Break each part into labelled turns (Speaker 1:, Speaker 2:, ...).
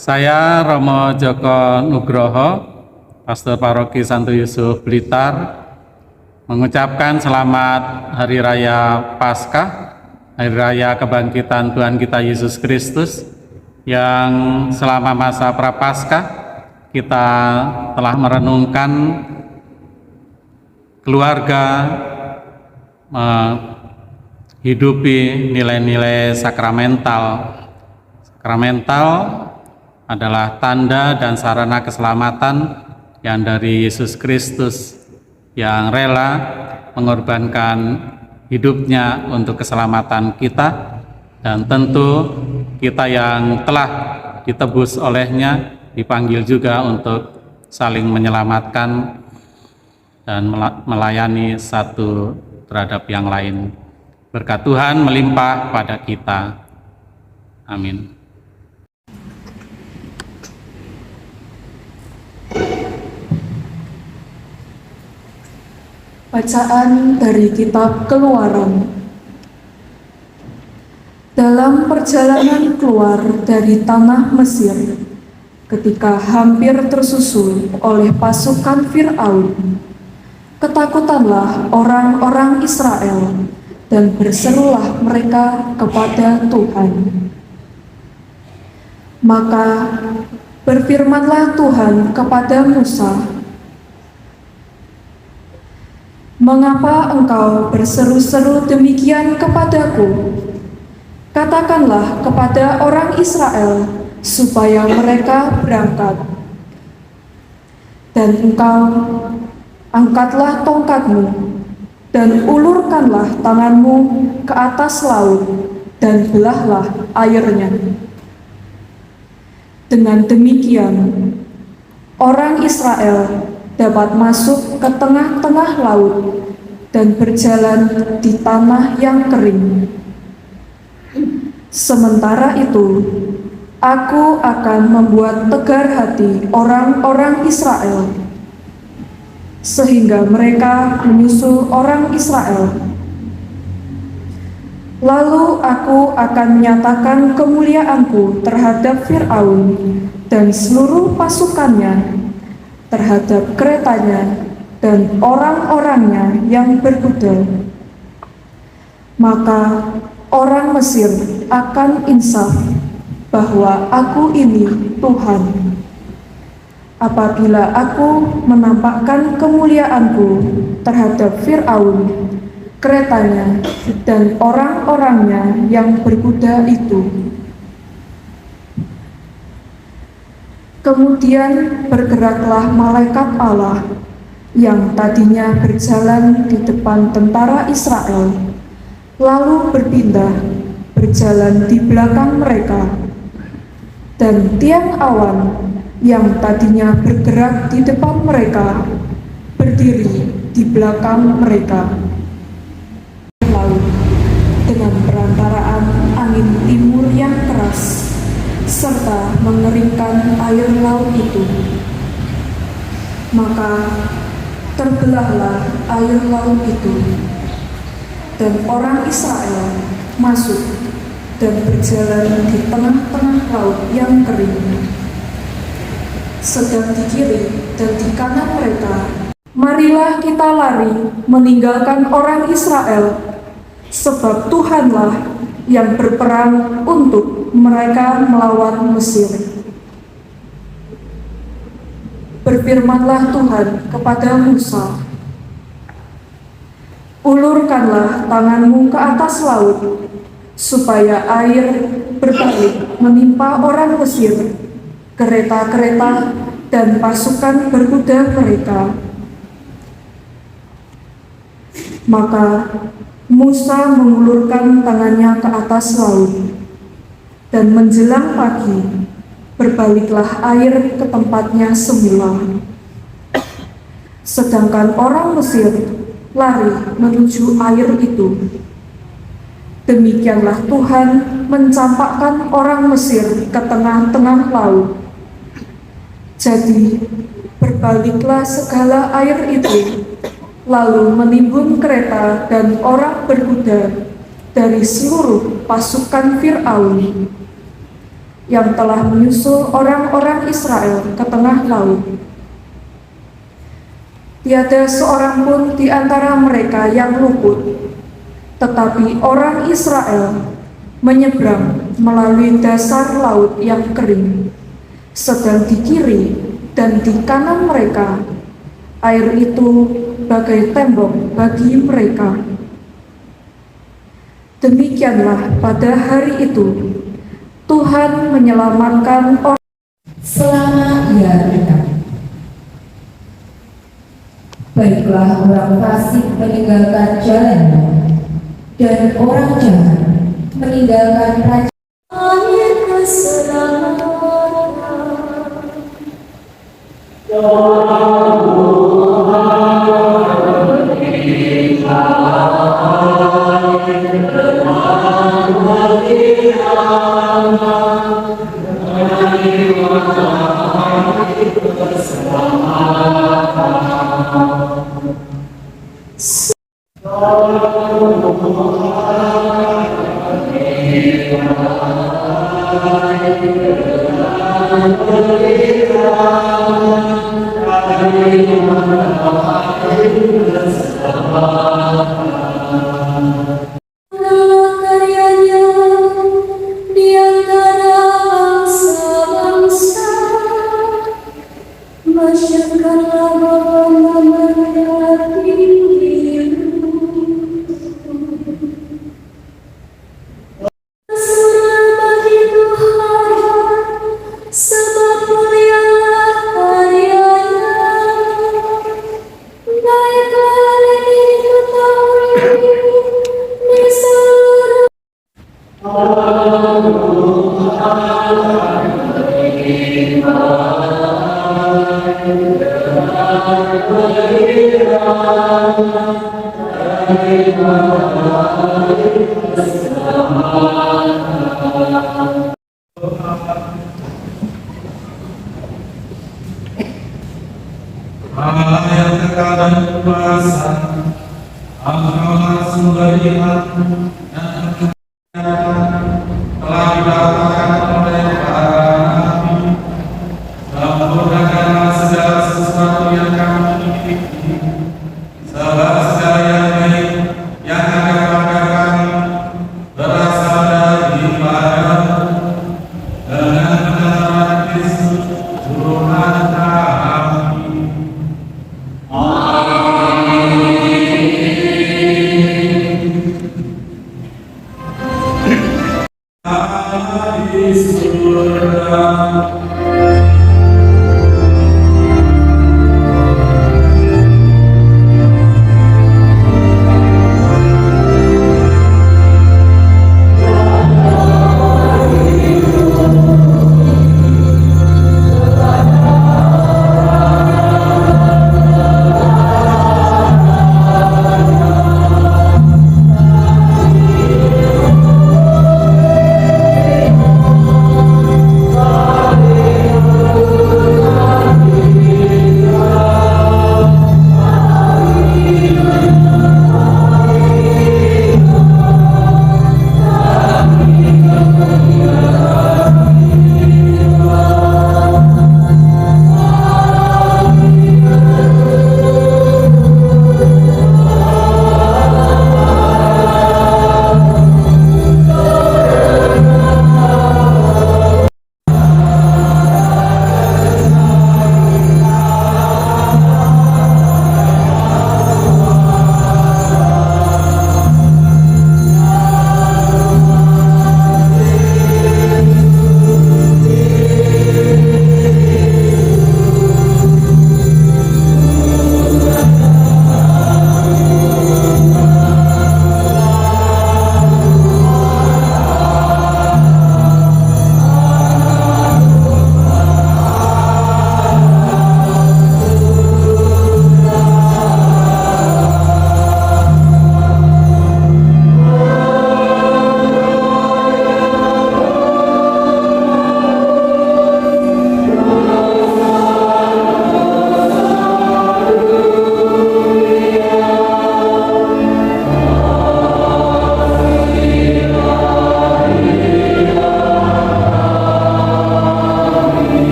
Speaker 1: Saya Romo Joko Nugroho, Pastor Paroki Santo Yusuf Blitar, mengucapkan selamat Hari Raya Paskah, Hari Raya Kebangkitan Tuhan kita Yesus Kristus, yang selama masa Prapaskah kita telah merenungkan keluarga, menghidupi nilai-nilai sakramental. Sakramental adalah tanda dan sarana keselamatan yang dari Yesus Kristus yang rela mengorbankan hidupnya untuk keselamatan kita, dan tentu kita yang telah ditebus olehnya dipanggil juga untuk saling menyelamatkan dan melayani satu terhadap yang lain. Berkat Tuhan melimpah pada kita. Amin.
Speaker 2: Bacaan dari Kitab Keluaran. Dalam perjalanan keluar dari tanah Mesir, ketika hampir tersusul oleh pasukan Fir'aun, ketakutanlah orang-orang Israel dan berserulah mereka kepada Tuhan. Maka berfirmanlah Tuhan kepada Musa, "Mengapa engkau berseru-seru demikian kepadaku? Katakanlah kepada orang Israel supaya mereka berangkat. Dan engkau angkatlah tongkatmu dan ulurkanlah tanganmu ke atas laut dan belahlah airnya. Dengan demikian, orang Israel dapat masuk ke tengah-tengah laut dan berjalan di tanah yang kering. Sementara itu, aku akan membuat tegar hati orang-orang Israel, sehingga mereka menyusul orang Israel. Lalu aku akan menyatakan kemuliaanku terhadap Fir'aun dan seluruh pasukannya, terhadap keretanya dan orang-orangnya yang berkuda. Maka orang Mesir akan insaf bahwa aku ini Tuhan, apabila aku menampakkan kemuliaanku terhadap Fir'aun, keretanya, dan orang-orangnya yang berkuda itu." Kemudian bergeraklah malaikat Allah yang tadinya berjalan di depan tentara Israel, lalu berpindah berjalan di belakang mereka, dan tiang awan yang tadinya bergerak di depan mereka berdiri di belakang mereka. Laut dengan perantaraan angin timur yang keras serta mengeringkan air laut itu. Maka terbelahlah air laut itu, dan orang Israel masuk dan berjalan di tengah-tengah laut yang kering. Sedang di kiri dan di kanan mereka, marilah kita lari meninggalkan orang Israel, sebab Tuhanlah yang berperang untuk mereka melawan Mesir. Berfirmanlah Tuhan kepada Musa, "Ulurkanlah tanganmu ke atas laut, supaya air berbalik menimpa orang Mesir, kereta-kereta dan pasukan berkuda mereka." Maka Musa mengulurkan tangannya ke atas laut, dan menjelang pagi berbaliklah air ke tempatnya semula. Sedangkan orang Mesir lari menuju air itu. Demikianlah Tuhan mencampakkan orang Mesir ke tengah-tengah laut. Jadi berbaliklah segala air itu, lalu menimbun kereta dan orang berkuda dari seluruh pasukan Fir'aun. yang telah menyusul orang-orang Israel ke tengah laut. Tiada seorang pun di antara mereka yang luput, tetapi orang Israel menyeberang melalui dasar laut yang kering, sedang di kiri dan di kanan mereka air itu bagai tembok bagi mereka. Demikianlah pada hari itu Tuhan menyelamatkan orang
Speaker 3: selama ia datang. Baiklah, orang fasik meninggalkan jalannya, dan orang jahat meninggalkan kerajaan keselamatan. Karyanya di antara bangsa-bangsa, masyarakat memberkati dirimu. Surga bagi Tuhan, sebab mulialah karyanya. Naiklah diketahui di seluruh
Speaker 4: Allah yang kekal dan kuasa, Engkaulah sumber iman dan kebenaran, telah didapatkan oleh para nabi. Sempurnakanlah segala sesuatu yang kami miliki, sebab segala yang baik yang ada pada kami berasal dari Padamu, dengan kebenaran Kristus Tuhan kami.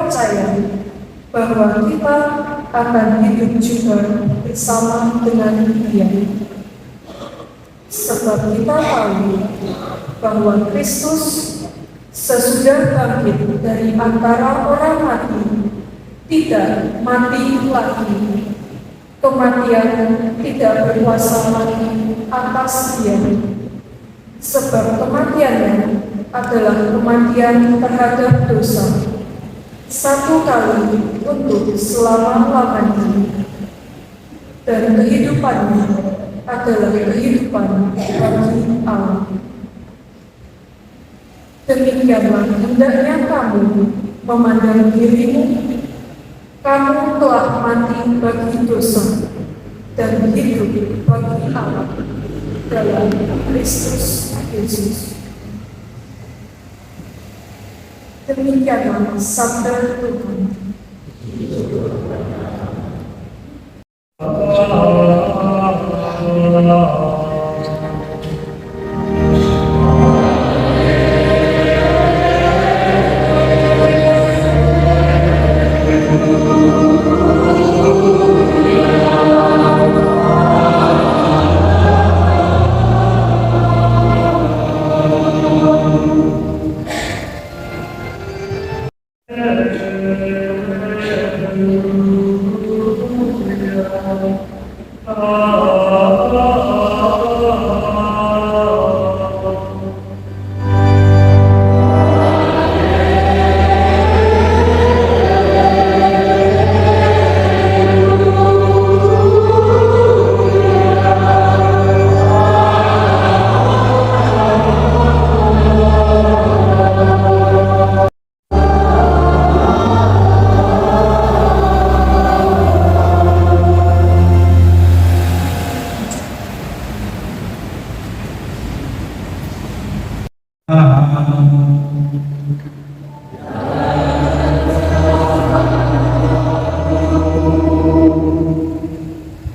Speaker 2: percaya bahwa kita akan hidup juga bersama dengan Dia. Sebab kita tahu bahwa Kristus sesudah bangkit dari antara orang mati tidak mati lagi. Kematian tidak berkuasa lagi atas Dia. Sebab kematiannya adalah kematian terhadap dosa, satu kali untuk selama-lamanya, dan kehidupannya adalah kehidupan bagi Allah. Demikianlah hendaknya kamu memandang dirimu, kamu telah mati bagi dosa dan hidup bagi Allah dalam Kristus Yesus. Demikianlah sabda Tuhan.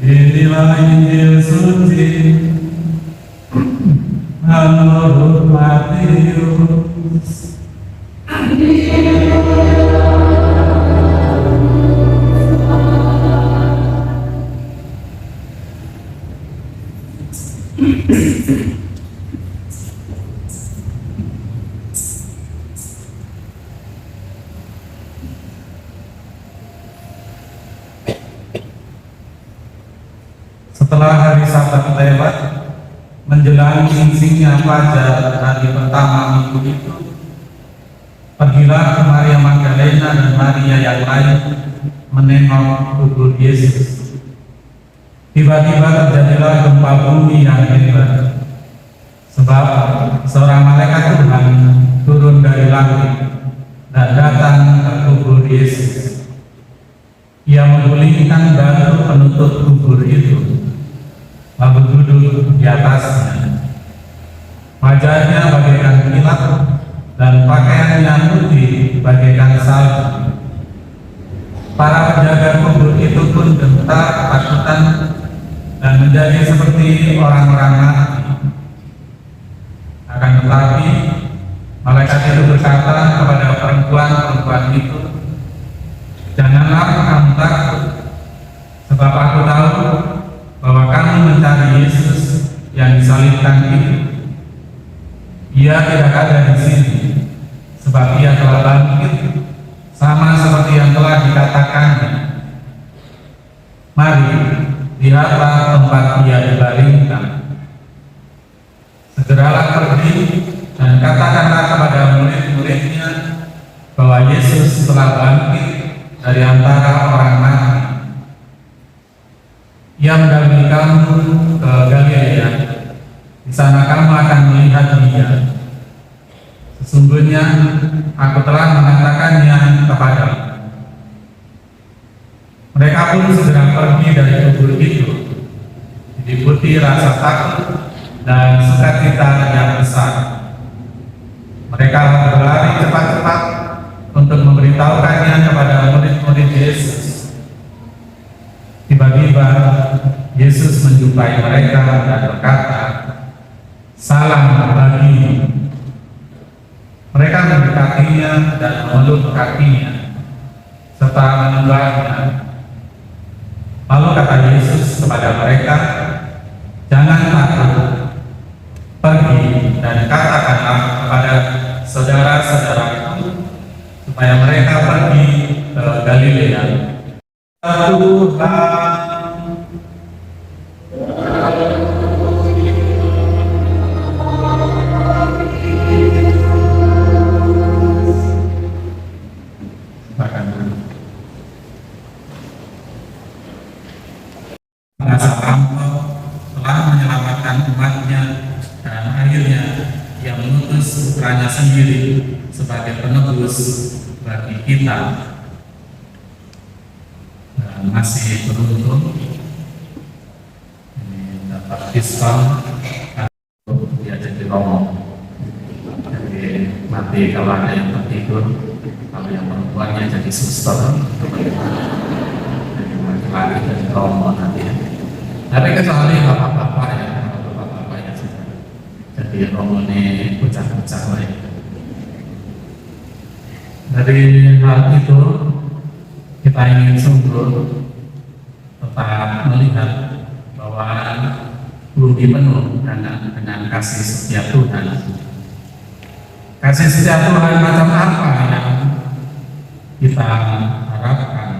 Speaker 4: Inilah Injil suci menurut Matius. Setelah hari Sabat lewat, menjelang singsingnya fajar hari pertama minggu itu, pergilah ke Maria Magdalena dan Maria yang lain menengok kubur Yesus. Tiba-tiba terjadilah gempa bumi yang hebat, sebab seorang malaikat Tuhan turun dari langit dan datang ke kubur Yesus. Ia menggulingkan batu penutup kubur itu, lalu duduk di atasnya. Wajahnya bagaikan kilat dan pakaiannya putih bagaikan salju. Para penjaga kubur itu pun gentar ketakutan dan menjadi seperti orang-orang mati. Akan tetapi malaikat itu berkata kepada perempuan-perempuan itu, "Janganlah kamu takut, sebab aku tahu bahwa kamu mencari Yesus yang disalibkan itu. Ia tidak ada di sini, sebab Ia telah bangkit, sama seperti yang telah dikatakannya. Mari, lihatlah tempat Ia dibaringkan. Segeralah pergi dan katakanlah kepada murid-muridnya bahwa Yesus telah bangkit dari antara orang mati. Ia mendahului kamu ke Galilea. Di sana kamu akan melihat Dia. Sesungguhnya aku telah mengatakannya kepadamu." Mereka pun segera pergi dari kubur itu, diliputi rasa takut dan sukacita yang besar. Mereka berlari cepat-cepat untuk memberitahukannya kepada murid-murid Yesus. Tiba-tiba Yesus menjumpai mereka dan berkata, "Salam bagimu." Mereka mendekatinya dan memeluk kakinya. serta menyembahnya. Lalu kata Yesus kepada mereka, "Jangan takut, pergi dan katakanlah kepada saudara-saudaraku supaya mereka pergi ke Galilea." Tuhan. Telah menyelamatkan umatnya dan akhirnya Ia mengutus putranya sendiri sebagai penebus bagi kita. Dan masih beruntung ini dapat diskon dia jadi romo. Jadi nanti kalau ada yang tertidur, kalau yang perempuannya jadi suster, jadi laki-laki jadi romo nanti ya. Tapi kecuali bapak-bapak ya, bapak-bapak ya sudah. Jadi romo ini bocah-bocah lah ya. Dari hal itu kita ingin sungguh tetap melihat bahwa bumi penuh dengan kasih setia Tuhan. Kasih setia Tuhan macam apa yang kita harapkan?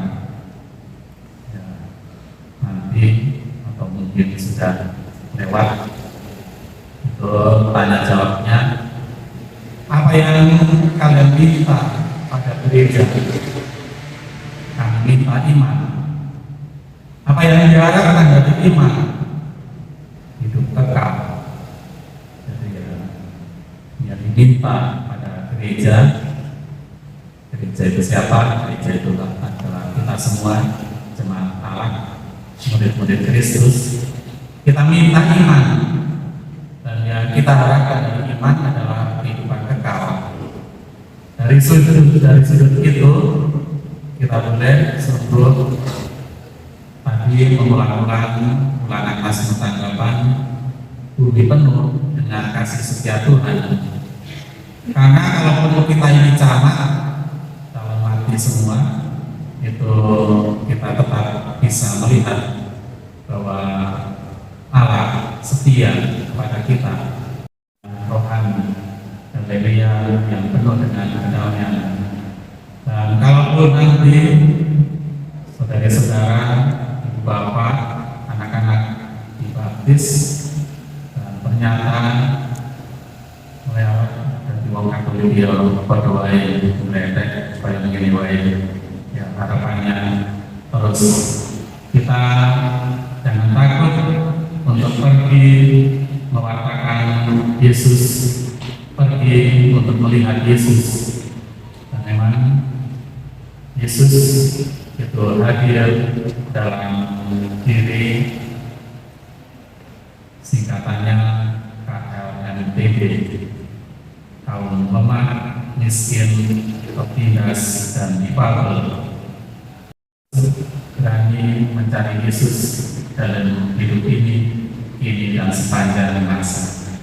Speaker 4: Ya, nanti atau mungkin sudah lewat itu tanya jawabnya. Apa yang kalian minta pada gereja? Kami minta iman. Apa yang diharapkan dari iman? Hidup kekal. Jadi yang diminta pada gereja itu siapa? Gereja itu adalah kita semua, jemaat Allah, murid-murid Kristus. Kita minta iman, dan yang kita harapkan dari iman adalah kehidupan kekal. Dari sudut itu kita boleh sungguh tadi mengulang masih tanggapan bumi penuh dengan kasih setia Tuhan. Karena kalau kita ini camat dalam hati semua, itu kita tetap bisa melihat bahwa Allah setia kepada kita, rohani, Galilea yang penuh dengan kedamaian. Dan kalaupun nanti saudara-saudara, ibu bapak, anak-anak dibaptis dan pernyataan dari wong Katolik dia berdoa meletek supaya begini wae, ya harapannya terus kita jangan takut untuk pergi mewartakan Yesus, pergi untuk melihat Yesus. Dan memang Yesus itu hadir dalam diri, singkatannya KLMTB, kaum lemah, miskin, tertindas, dan difabel. Berani mencari Yesus dalam hidup ini dan sepanjang masa.